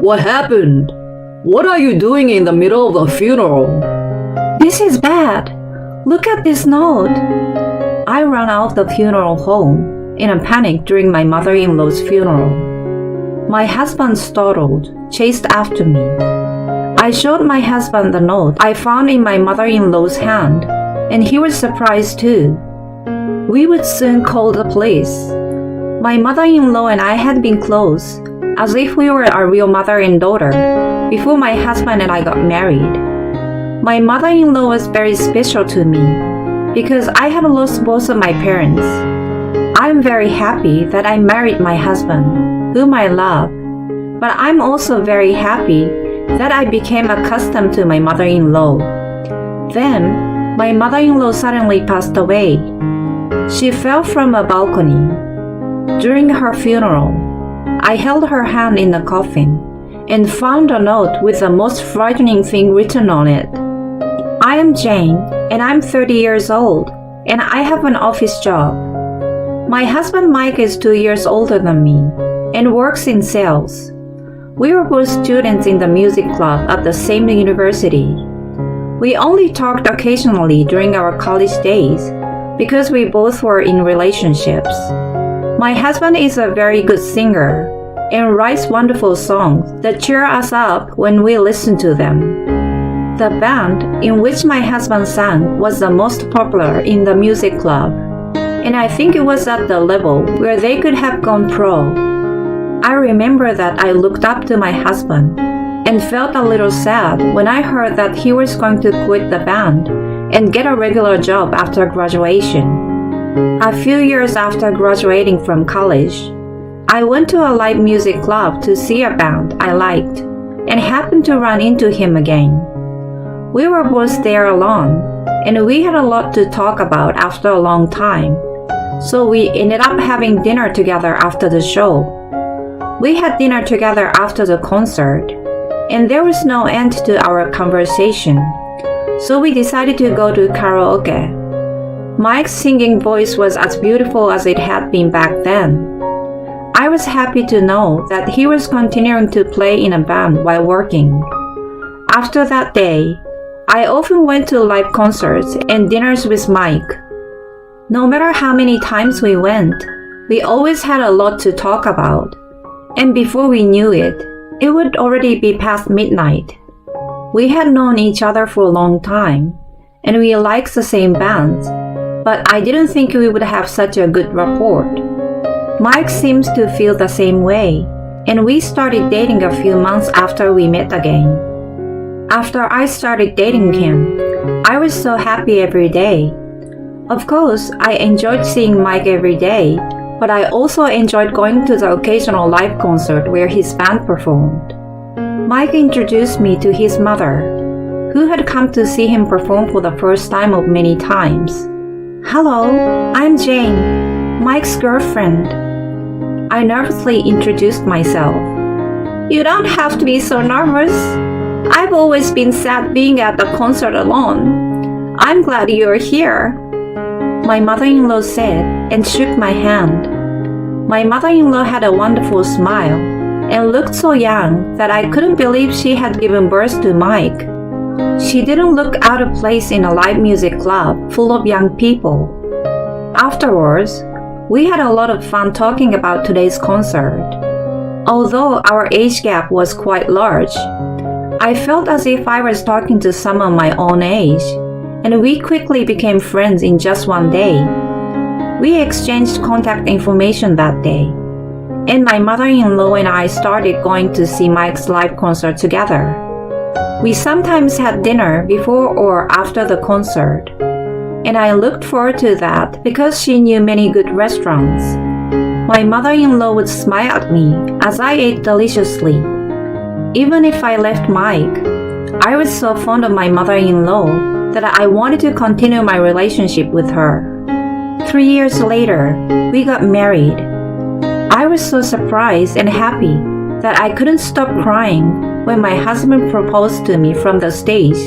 What happened? What are you doing in the middle of the funeral? This is bad. Look at this note. I ran out of the funeral home in a panic during my mother-in-law's funeral. My husband, startled, chased after me. I showed my husband the note I found in my mother-in-law's hand, and he was surprised too. We would soon call the police. My mother-in-law and I had been close, as if we were a real mother and daughter, before my husband and I got married. My mother-in-law was very special to me, because I had lost both of my parents. I am very happy that I married my husband, whom I love, but I'm also very happy that I became accustomed to my mother-in-law. Then, my mother-in-law suddenly passed away. She fell from a balcony. During her funeral, I held her hand in the coffin and found a note with the most frightening thing written on it. I am Jane, and I'm 30 years old, and I have an office job. My husband Mike is 2 years older than me and works in sales. We were both students in the music club at the same university. We only talked occasionally during our college days because we both were in relationships. My husband is a very good singer and writes wonderful songs that cheer us up when we listen to them. The band in which my husband sang was the most popular in the music club, and I think it was at the level where they could have gone pro. I remember that I looked up to my husband and felt a little sad when I heard that he was going to quit the band and get a regular job after graduation. A few years after graduating from college, I went to a live music club to see a band I liked and happened to run into him again. We were both there alone, and we had a lot to talk about after a long time, so we ended up having dinner together after the show. We had dinner together after the concert, and there was no end to our conversation, so we decided to go to karaoke. Mike's singing voice was as beautiful as it had been back then. I was happy to know that he was continuing to play in a band while working. After that day, I often went to live concerts and dinners with Mike. No matter how many times we went, we always had a lot to talk about. And before we knew it, it would already be past midnight. We had known each other for a long time, and we liked the same bands, but I didn't think we would have such a good rapport. Mike seems to feel the same way, and we started dating a few months after we met again. After I started dating him, I was so happy every day. Of course, I enjoyed seeing Mike every day, but I also enjoyed going to the occasional live concert where his band performed. Mike introduced me to his mother, who had come to see him perform for the first time of many times. Hello, I'm Jane, Mike's girlfriend. I nervously introduced myself. You don't have to be so nervous. I've always been sad being at the concert alone. I'm glad you're here, my mother-in-law said and shook my hand. My mother-in-law had a wonderful smile and looked so young that I couldn't believe she had given birth to Mike. She didn't look out of place in a live music club full of young people. Afterwards, we had a lot of fun talking about today's concert. Although our age gap was quite large, I felt as if I was talking to someone my own age, and we quickly became friends in just one day. We exchanged contact information that day, and my mother-in-law and I started going to see Mike's live concert together. We sometimes had dinner before or after the concert, and I looked forward to that because she knew many good restaurants. My mother-in-law would smile at me as I ate deliciously. Even if I left Mike, I was so fond of my mother-in-law that I wanted to continue my relationship with her. 3 years later, we got married. I was so surprised and happy that I couldn't stop crying when my husband proposed to me from the stage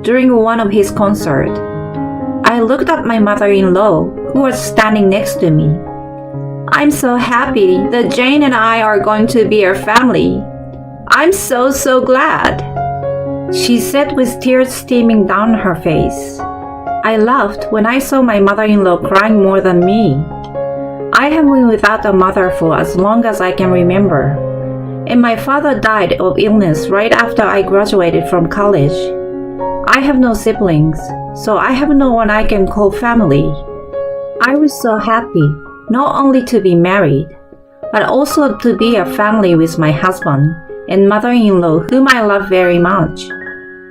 during one of his concerts. I looked at my mother-in-law, who was standing next to me. I'm so happy that Jane and I are going to be a family. I'm so glad, she said with tears streaming down her face. I laughed when I saw my mother-in-law crying more than me. I have been without a mother for as long as I can remember, and my father died of illness right after I graduated from college. I have no siblings, so I have no one I can call family. I was so happy not only to be married, but also to be a family with my husband and mother-in-law whom I love very much.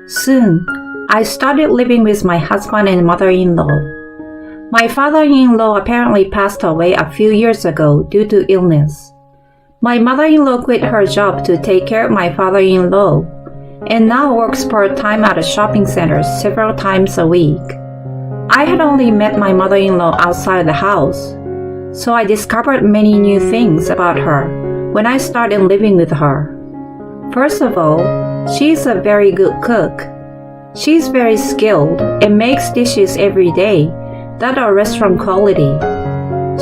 Soon, I started living with my husband and mother-in-law. My father-in-law apparently passed away a few years ago due to illness. My mother-in-law quit her job to take care of my father-in-law and now works part-time at a shopping center several times a week. I had only met my mother-in-law outside the house, so I discovered many new things about her when I started living with her. First of all, she's a very good cook. She's very skilled and makes dishes every day that are restaurant quality.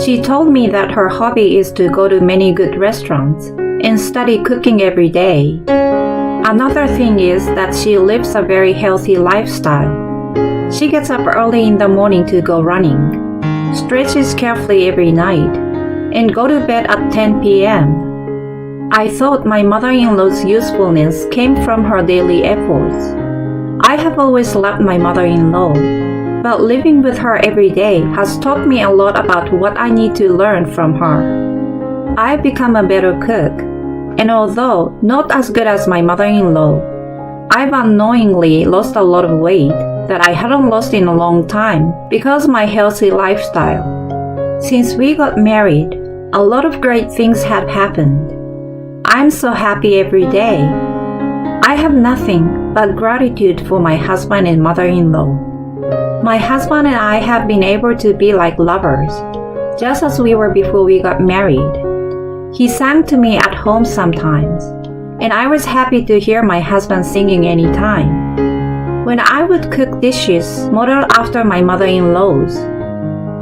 She told me that her hobby is to go to many good restaurants and study cooking every day. Another thing is that she lives a very healthy lifestyle. She gets up early in the morning to go running, stretches carefully every night, and go to bed at 10 p.m. I thought my mother-in-law's usefulness came from her daily efforts. I have always loved my mother-in-law, but living with her every day has taught me a lot about what I need to learn from her. I've become a better cook, and although not as good as my mother-in-law, I've unknowingly lost a lot of weight that I hadn't lost in a long time because of my healthy lifestyle. Since we got married, a lot of great things have happened. I'm so happy every day. I have nothing but gratitude for my husband and mother-in-law. My husband and I have been able to be like lovers, just as we were before we got married. He sang to me at home sometimes, and I was happy to hear my husband singing anytime. When I would cook dishes modeled after my mother-in-law's,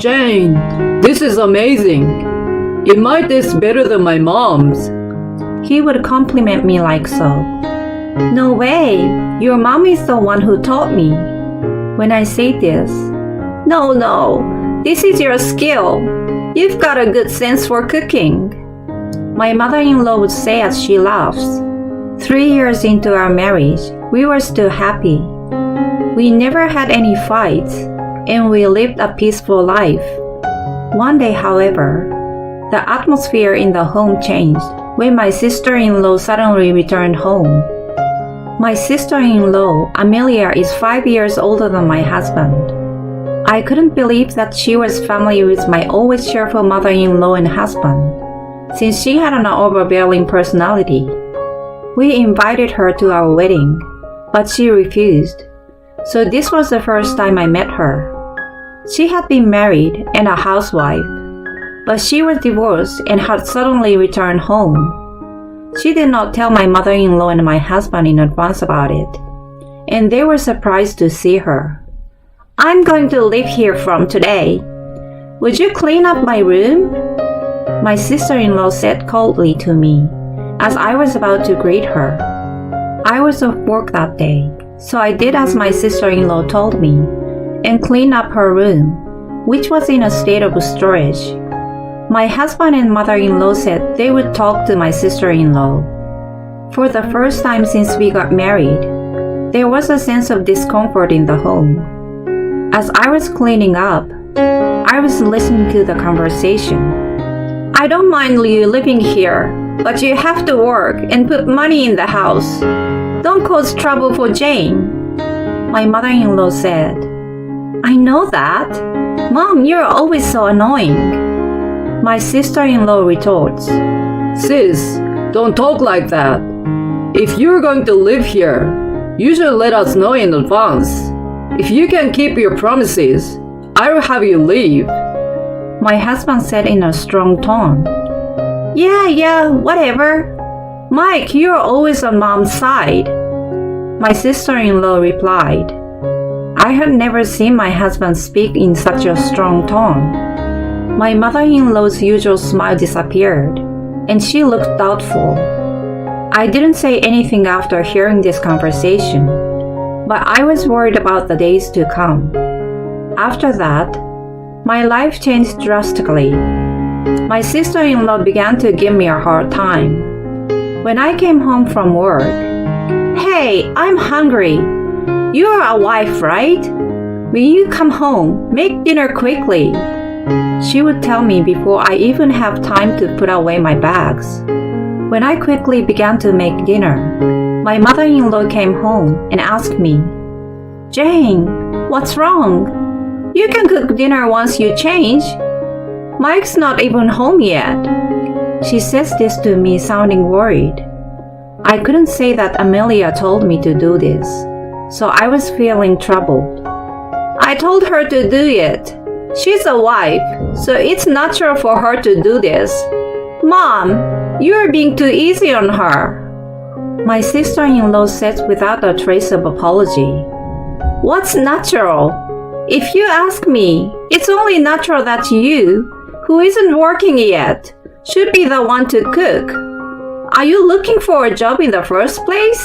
Jane, this is amazing. It might taste better than my mom's. he would compliment me like so. No way, your mom is the one who taught me. When I say this, no, this is your skill. You've got a good sense for cooking, my mother-in-law would say as she laughs. 3 years into our marriage, we were still happy. We never had any fights, and we lived a peaceful life. One day, however, the atmosphere in the home changed when my sister-in-law suddenly returned home. My sister-in-law, Amelia, is 5 years older than my husband. I couldn't believe that she was family with my always cheerful mother-in-law and husband, since she had an overbearing personality. We invited her to our wedding, but she refused. So this was the first time I met her. She had been married and a housewife, but she was divorced and had suddenly returned home. She did not tell my mother-in-law and my husband in advance about it, and they were surprised to see her. I'm going to live here from today. Would you clean up my room? My sister-in-law said coldly to me as I was about to greet her. I was off work that day, so I did as my sister-in-law told me and cleaned up her room, which was in a state of storage. My husband and mother-in-law said they would talk to my sister-in-law. For the first time since we got married, there was a sense of discomfort in the home. As I was cleaning up, I was listening to the conversation. I don't mind you living here, but you have to work and put money in the house. Don't cause trouble for Jane, my mother-in-law said. I know that. Mom, you're always so annoying, my sister-in-law retorts. Sis, don't talk like that. If you're going to live here, you should let us know in advance. If you can keep your promises, I will have you leave, my husband said in a strong tone. Yeah, whatever. Mike, you're always on Mom's side, my sister-in-law replied. I had never seen my husband speak in such a strong tone. My mother-in-law's usual smile disappeared, and she looked doubtful. I didn't say anything after hearing this conversation, but I was worried about the days to come. After that, my life changed drastically. My sister-in-law began to give me a hard time. When I came home from work, "Hey, I'm hungry. You're a wife, right? When you come home, make dinner quickly," she would tell me before I even have time to put away my bags. When I quickly began to make dinner, my mother-in-law came home and asked me, "Jane, what's wrong? You can cook dinner once you change. Mike's not even home yet." She says this to me sounding worried. I couldn't say that Amelia told me to do this, so I was feeling troubled. "I told her to do it. She's a wife, so it's natural for her to do this. Mom, you're being too easy on her," my sister-in-law said without a trace of apology. "What's natural? If you ask me, it's only natural that you, who isn't working yet, should be the one to cook. Are you looking for a job in the first place?"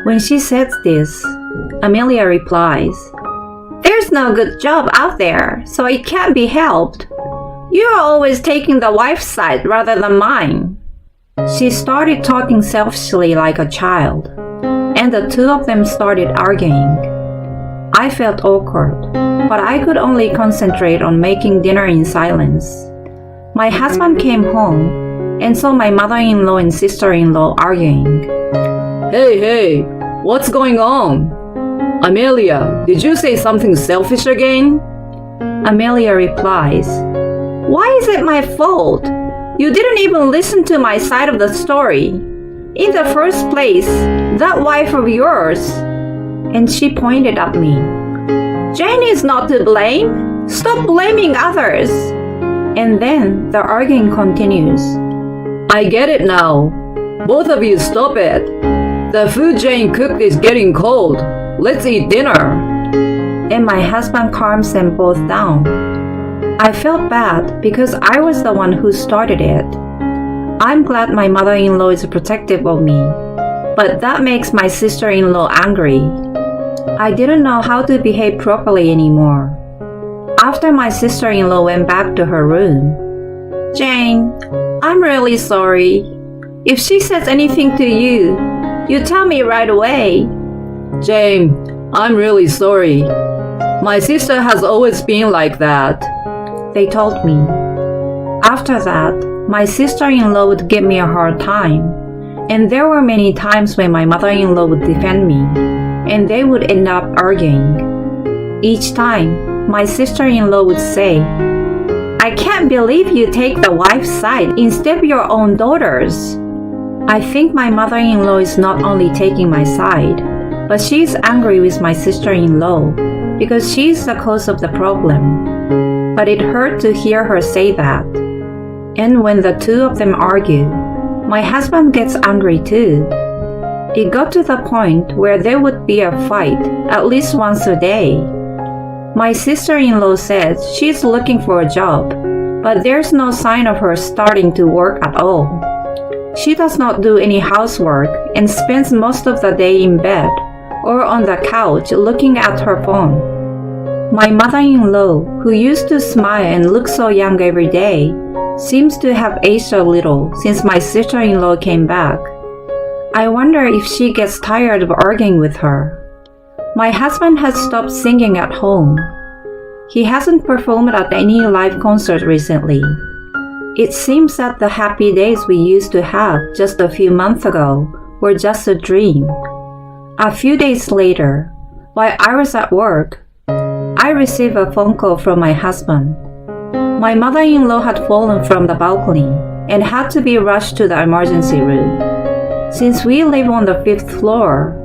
When she says this, Amelia replies, "There's no good job out there, so it can't be helped. You're always taking the wife's side rather than mine." She started talking selfishly like a child, and the two of them started arguing. I felt awkward, but I could only concentrate on making dinner in silence. My husband came home and saw my mother-in-law and sister-in-law arguing. Hey, what's going on? Amelia, did you say something selfish again?" Amelia replies, "Why is it my fault? You didn't even listen to my side of the story. In the first place, that wife of yours," and she pointed at me. "Jane is not to blame. Stop blaming others." And then the arguing continues. "I get it now. Both of you stop it. The food Jane cooked is getting cold. Let's eat dinner." And my husband calms them both down. I felt bad because I was the one who started it. I'm glad my mother-in-law is protective of me, but that makes my sister-in-law angry. I didn't know how to behave properly anymore. After my sister-in-law went back to her room, "Jane, I'm really sorry. If she says anything to you, you tell me right away." "Jane, I'm really sorry. My sister has always been like that," they told me. After that, my sister-in-law would give me a hard time, and there were many times when my mother-in-law would defend me, and they would end up arguing. Each time, my sister-in-law would say, "I can't believe you take the wife's side instead of your own daughter's." I think my mother-in-law is not only taking my side, but she's angry with my sister-in-law because she's the cause of the problem. But it hurt to hear her say that. And when the two of them argue, my husband gets angry too. It got to the point where there would be a fight at least once a day. My sister-in-law says she's looking for a job, but there's no sign of her starting to work at all. She does not do any housework and spends most of the day in bed or on the couch looking at her phone. My mother-in-law, who used to smile and look so young every day, seems to have aged a little since my sister-in-law came back. I wonder if she gets tired of arguing with her. My husband has stopped singing at home. He hasn't performed at any live concert recently. It seems that the happy days we used to have just a few months ago were just a dream. A few days later, while I was at work, I received a phone call from my husband. My mother-in-law had fallen from the balcony and had to be rushed to the emergency room. Since we live on the 5th floor,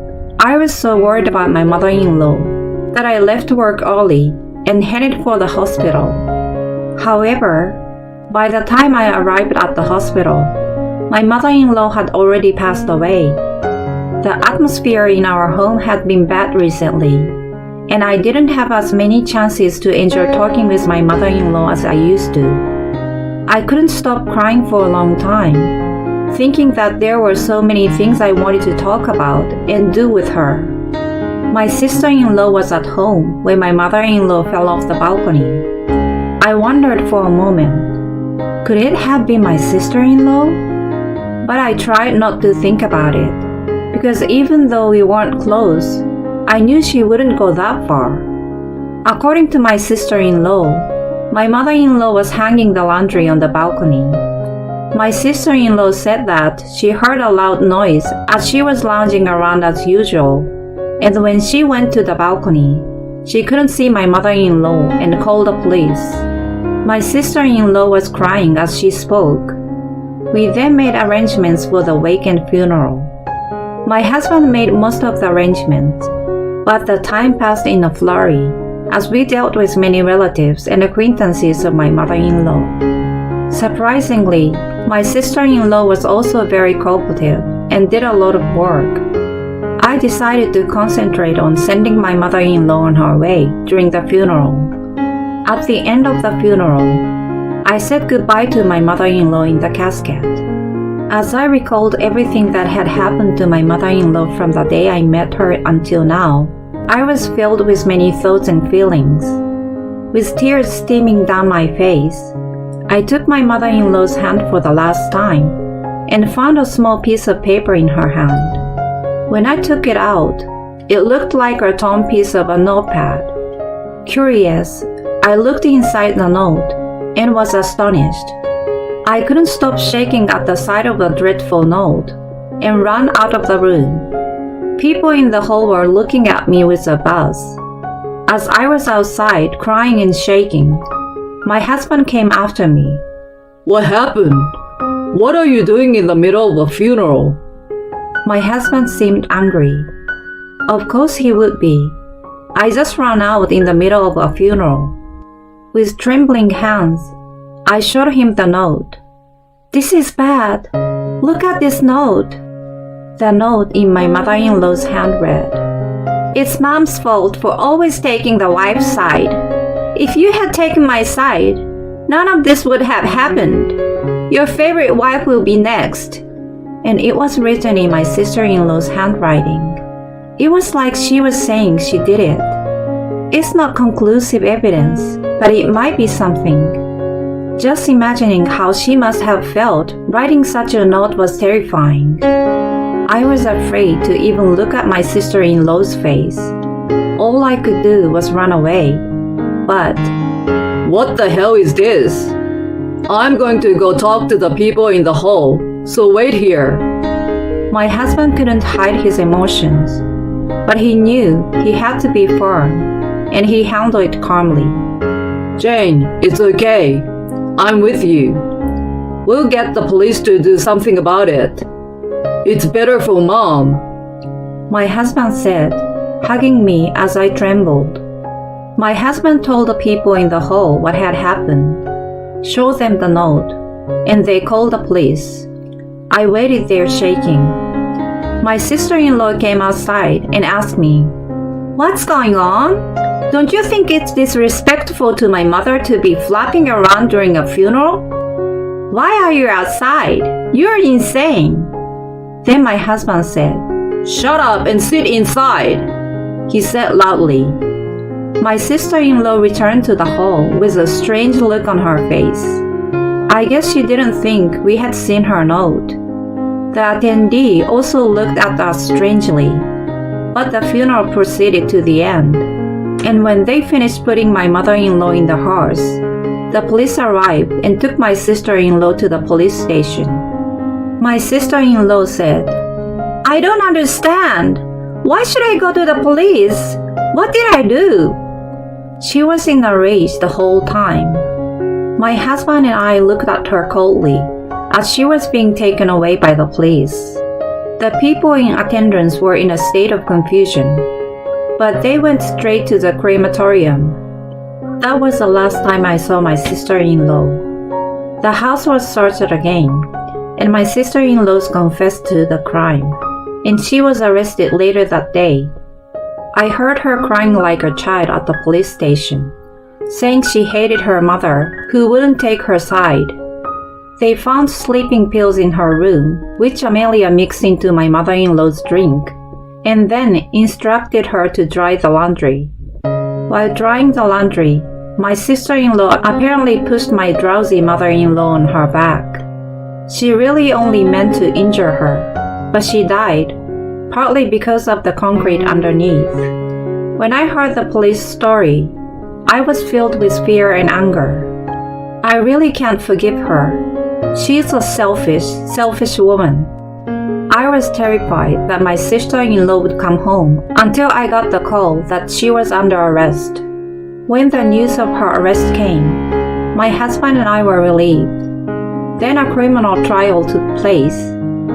I was so worried about my mother-in-law that I left work early and headed for the hospital. However, by the time I arrived at the hospital, my mother-in-law had already passed away. The atmosphere in our home had been bad recently, and I didn't have as many chances to enjoy talking with my mother-in-law as I used to. I couldn't stop crying for a long time. thinking that there were so many things I wanted to talk about and do with her. My sister-in-law was at home when my mother-in-law fell off the balcony. I wondered for a moment, could it have been my sister-in-law? But I tried not to think about it, because even though we weren't close, I knew she wouldn't go that far. According to my sister-in-law, my mother-in-law was hanging the laundry on the balcony. My sister-in-law said that she heard a loud noise as she was lounging around as usual, and when she went to the balcony, she couldn't see my mother-in-law and called the police. My sister-in-law was crying as she spoke. We then made arrangements for the wake and funeral. My husband made most of the arrangements, but the time passed in a flurry as we dealt with many relatives and acquaintances of my mother-in-law. Surprisingly, my sister-in-law was also very cooperative and did a lot of work. I decided to concentrate on sending my mother-in-law on her way during the funeral. At the end of the funeral, I said goodbye to my mother-in-law in the casket. As I recalled everything that had happened to my mother-in-law from the day I met her until now, I was filled with many thoughts and feelings. With tears streaming down my face, I took my mother-in-law's hand for the last time and found a small piece of paper in her hand. When I took it out, it looked like a torn piece of a notepad. Curious, I looked inside the note and was astonished. I couldn't stop shaking at the sight of the dreadful note and ran out of the room. People in the hall were looking at me with a buzz. As I was outside crying and shaking, my husband came after me. What happened? What are you doing in the middle of a funeral? My husband seemed angry. Of course he would be. I just ran out in the middle of a funeral. With trembling hands, I showed him the note. This is bad. Look at this note. The note in my mother-in-law's hand read, It's Mom's fault for always taking the wife's side. If you had taken my side, none of this would have happened. Your favorite wife will be next. And it was written in my sister-in-law's handwriting. It was like she was saying she did it. It's not conclusive evidence, but it might be something. Just imagining how she must have felt writing such a note was terrifying. I was afraid to even look at my sister-in-law's face. All I could do was run away. But, what the hell is this? I'm going to go talk to the people in the hall, so wait here. My husband couldn't hide his emotions, but he knew he had to be firm, and he handled it calmly. Jane, it's okay. I'm with you. We'll get the police to do something about it. It's better for Mom. My husband said, hugging me as I trembled. My husband told the people in the hall what had happened, showed them the note, and they called the police. I waited there shaking. My sister-in-law came outside and asked me, What's going on? Don't you think it's disrespectful to my mother to be flapping around during a funeral? Why are you outside? You're insane. Then my husband said, Shut up and sit inside, he said loudly. My sister-in-law returned to the hall with a strange look on her face. I guess she didn't think we had seen her note. The attendee also looked at us strangely, but the funeral proceeded to the end, and when they finished putting my mother-in-law in the hearse, the police arrived and took my sister-in-law to the police station. My sister-in-law said, I don't understand. Why should I go to the police? What did I do? She was in a rage the whole time. My husband and I looked at her coldly as she was being taken away by the police. The people in attendance were in a state of confusion, but they went straight to the crematorium. That was the last time I saw my sister-in-law. The house was searched again, and my sister-in-law confessed to the crime, and she was arrested later that day. I heard her crying like a child at the police station, saying she hated her mother, who wouldn't take her side. They found sleeping pills in her room, which Amelia mixed into my mother-in-law's drink, and then instructed her to dry the laundry. While drying the laundry, my sister-in-law apparently pushed my drowsy mother-in-law on her back. She really only meant to injure her, but she died, partly because of the concrete underneath. When I heard the police story, I was filled with fear and anger. I really can't forgive her. She's a selfish woman. I was terrified that my sister-in-law would come home until I got the call that she was under arrest. When the news of her arrest came, my husband and I were relieved. Then a criminal trial took place,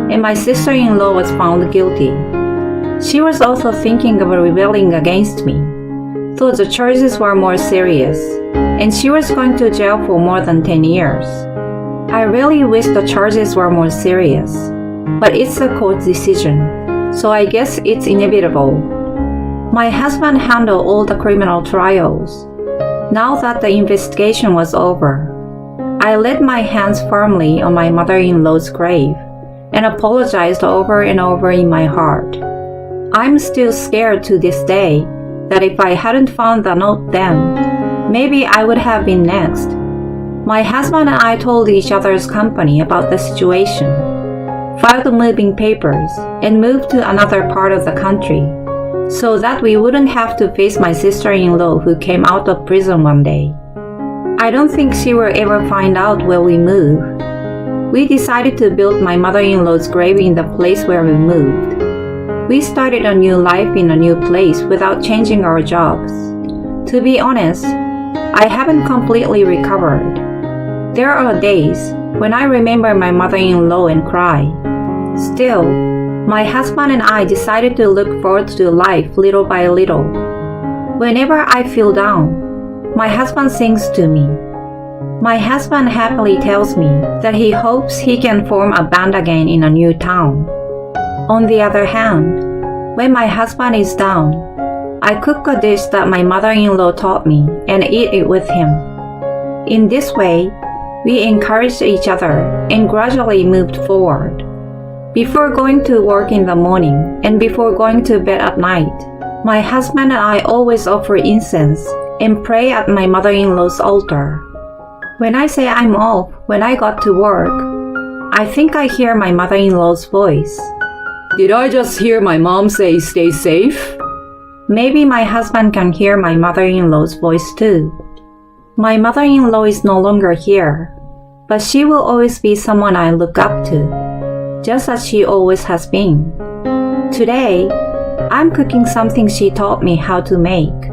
and my sister-in-law was found guilty. She was also thinking of rebelling against me, so the charges were more serious, and she was going to jail for more than 10 years. I really wish the charges were more serious, but it's a court decision, so I guess it's inevitable. My husband handled all the criminal trials. Now that the investigation was over, I laid my hands firmly on my mother-in-law's grave and apologized over and over in my heart. I'm still scared to this day that if I hadn't found the note then, maybe I would have been next. My husband and I told each other's company about the situation, filed moving papers, and moved to another part of the country so that we wouldn't have to face my sister-in-law who came out of prison one day. I don't think she will ever find out where we move. We decided to build my mother-in-law's grave in the place where we moved. We started a new life in a new place without changing our jobs. To be honest, I haven't completely recovered. There are days when I remember my mother-in-law and cry. Still, my husband and I decided to look forward to life little by little. Whenever I feel down, my husband sings to me. My husband happily tells me that he hopes he can form a band again in a new town. On the other hand, when my husband is down, I cook a dish that my mother-in-law taught me and eat it with him. In this way, we encouraged each other and gradually moved forward. Before going to work in the morning and before going to bed at night, my husband and I always offer incense and pray at my mother-in-law's altar. When I say I'm off when I got to work, I think I hear my mother-in-law's voice. Did I just hear my mom say stay safe? Maybe my husband can hear my mother-in-law's voice too. My mother-in-law is no longer here, but she will always be someone I look up to, just as she always has been. Today, I'm cooking something she taught me how to make.